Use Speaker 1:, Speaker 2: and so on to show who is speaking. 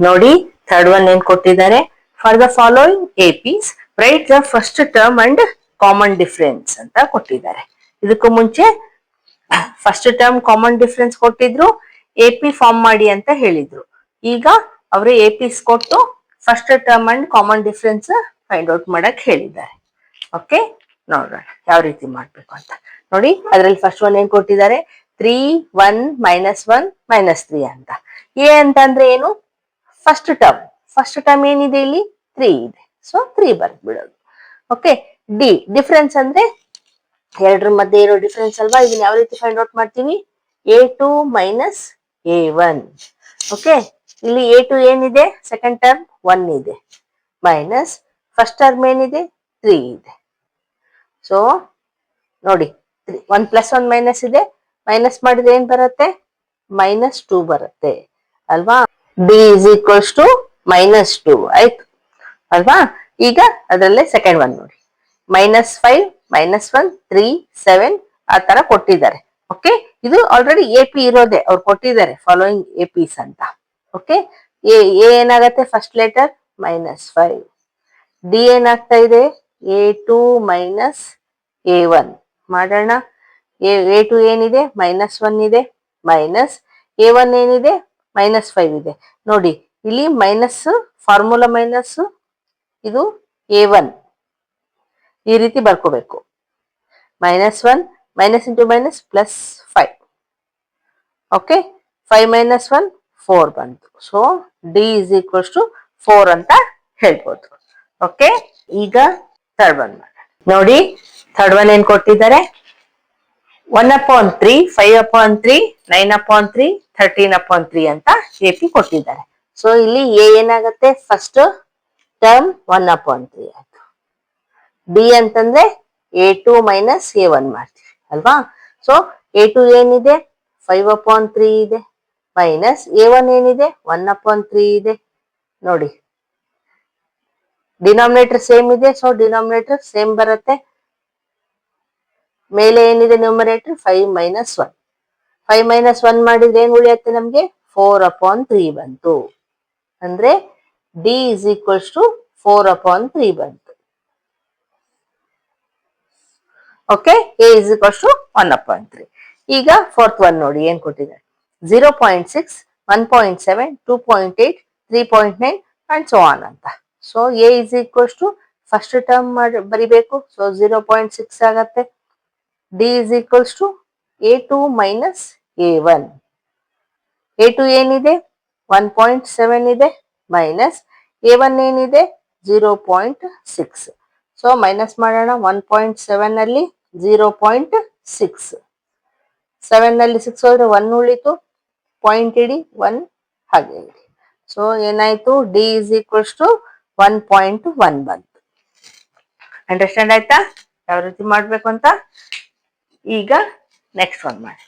Speaker 1: ನೋಡಿ third one ಏನ್ ಕೊಟ್ಟಿದ್ದಾರೆ, for the following Apis right the first term and common difference ಅಂತ ಕೊಟ್ಟಿದ್ದಾರೆ. ಇದಕ್ಕೂ ಮುಂಚೆ ಫಸ್ಟ್ ಟರ್ಮ್ ಕಾಮನ್ ಡಿಫರೆನ್ಸ್ ಕೊಟ್ಟಿದ್ರು, ಎಪಿ ಫಾರ್ಮ್ ಮಾಡಿ ಅಂತ ಹೇಳಿದ್ರು. ಈಗ ಅವರು ಎಪಿಸ್ ಕೊಟ್ಟು first term and common difference find out ಮಾಡಕ್ ಹೇಳಿದ್ದಾರೆ. ಓಕೆ, ನೋಡೋಣ ಯಾವ ರೀತಿ ಮಾಡ್ಬೇಕು ಅಂತ. ನೋಡಿ ಅದ್ರಲ್ಲಿ ಫಸ್ಟ್ ಒನ್ ಏನ್ ಕೊಟ್ಟಿದ್ದಾರೆ, 3 1 -1 -3 ಅಂತ. ಎ ಅಂತಂದ್ರೆ ಏನು, ಫಸ್ಟ್ ಟರ್ಮ್ ಏನಿದೆ ಇಲ್ಲಿ 3 ಇದೆ, ಸೊ 3 ಬರ್ದ್ಬಿಡೋದು. ಓಕೆ, ಡಿ ಡಿಫರೆನ್ಸ್ ಅಂದ್ರೆ ಎರಡರ ಮಧ್ಯೆ ಇರೋ ಡಿಫರೆನ್ಸ್ ಅಲ್ವಾ, ಇದನ್ನ ಯಾವ ರೀತಿ ಫೈಂಡ್ ಔಟ್ ಮಾಡ್ತೀವಿ, A2 - A1. ಓಕೆ, ಇಲ್ಲಿ A2 ಏನಿದೆ, ಸೆಕೆಂಡ್ ಟರ್ಮ್ 1 ಇದೆ, ಮೈನಸ್ ಫಸ್ಟ್ ಟರ್ಮ್ ಏನಿದೆ 3 ಇದೆ. ಸೊ ನೋಡಿ 1 + 1 ಮೈನಸ್ ಇದೆ, ಮೈನಸ್ ಮಾಡಿದ್ರೆ ಏನ್ ಬರುತ್ತೆ, -2 ಬರುತ್ತೆ ಅಲ್ವಾ. ಡಿ ಇಸ್ ಈಕ್ವಲ್ಸ್ ಟು -2 ಆಯ್ತು ಅಲ್ವಾ. ಈಗ ಅದರಲ್ಲೇ ಸೆಕೆಂಡ್ ಒನ್ ನೋಡಿ, -5 -1 3 7 ಆ ತರ ಕೊಟ್ಟಿದ್ದಾರೆ. ಓಕೆ, ಇದು ಆಲ್ರೆಡಿ ಎಪಿ ಇರೋದೆ, ಅವ್ರು ಕೊಟ್ಟಿದ್ದಾರೆ ಫಾಲೋಯಿಂಗ್ ಎಪಿಸ್ ಅಂತ. ಓಕೆ, ಎ ಏನಾಗತ್ತೆ, ಫಸ್ಟ್ ಲೆಟರ್ -5. ಡಿ ಏನಾಗ್ತಾ ಇದೆ, A2 - A1 ಮಾಡೋಣ. A2 ಏನಿದೆ, -1 ಇದೆ, ಮೈನಸ್ A1 ಏನಿದೆ, -5 ಇದೆ. ನೋಡಿ ಇಲ್ಲಿ ಮೈನಸ್, ಫಾರ್ಮುಲಾ ಮೈನಸ್, ಇದು A1 ಈ ರೀತಿ ಬರ್ಕೋಬೇಕು. -1 ಮೈನಸ್ ಇಂಟು ಮೈನಸ್ +5. ಓಕೆ, 5 - 1 4 ಬಂತು. So D is equals to 4 ಅಂತ ಹೇಳ್ಬೋದು. ಓಕೆ, ಈಗ ಥರ್ಡ್ ಒನ್ ನೋಡಿ. ಥರ್ಡ್ ಒನ್ ಏನ್ ಕೊಟ್ಟಿದ್ದಾರೆ, 1/3 5/3 9/3 13/3 ಅಂತ ಎಪಿ ಕೊಟ್ಟಿದ್ದಾರೆ. ಸೊ ಇಲ್ಲಿ ಎ ಏನಾಗತ್ತೆ, ಫಸ್ಟ್ ಟರ್ಮ್ 1/3 ಆಯ್ತು. ಡಿ ಅಂತಂದ್ರೆ A2 - A1 ಮಾಡ್ತೀವಿ ಅಲ್ವಾ. ಸೊ A2 ಏನಿದೆ, 5/3 ಇದೆ, ಮೈನಸ್ A1 ಏನಿದೆ, 1/3 ಇದೆ. ನೋಡಿ ಡಿನಾಮಿನೇಟರ್ ಸೇಮ್ ಇದೆ, ಸೊ ಡಿನಾಮಿನೇಟರ್ ಸೇಮ್ ಬರುತ್ತೆ. ಮೇಲೆ ಏನಿದೆ ನ್ಯೂಮರೇಟರ್ 5 - 1. 5 - 1 ಮಾಡಿದ್ರೆ ಏನ್ ಉಳಿಯುತ್ತೆ ನಮ್ಗೆ, 4/3 ಬಂತು. ಅಂದ್ರೆ ಡಿ ಇಸ್ ಈಕ್ವಲ್ಸ್ ಟು 4/3 ಬಂತು. Okay, A is equals to 1/3. ಈಗ ಫೋರ್ತ್ ಒನ್ ನೋಡಿ ಏನ್ ಕೊಟ್ಟಿದ್ದಾರೆ, 0.6 1.7 2.8 3.9 ಅಂಡ್ ಸೋ ಆನ್ ಅಂತ. So A is equals to first term ಬರಿಬೇಕು, ಸೊ 0.6 ಆಗತ್ತೆ. D is equals to A2 - A1. A2 ಏನಿದೆ, 1.7 ಇದೆ, ಮೈನಸ್ A1 ಏನಿದೆ 0.6. ಸೊ ಮೈನಸ್ ಮಾಡೋಣ, 1.7 ಅಲ್ಲಿ 0.6, 7 ನಲ್ಲಿ 6 ಹೋದ್ರೆ 1 ಉಳಿತು, ಪಾಯಿಂಟ್ ಇಡಿ 1 ಹಾಗೆ ಇಡಿ. ಸೊ ಏನಾಯ್ತು, ಡಿ ಇಸ್ ಈಕ್ವಲ್ಸ್ ಟು 1.1 ಬಂತು. ಅಂಡರ್ಸ್ಟ್ಯಾಂಡ್ ಆಯ್ತಾ ಯಾವ ರೀತಿ ಮಾಡ್ಬೇಕು ಅಂತ. ಈಗ ನೆಕ್ಸ್ಟ್ ಒನ್ ಮಾಡಿ.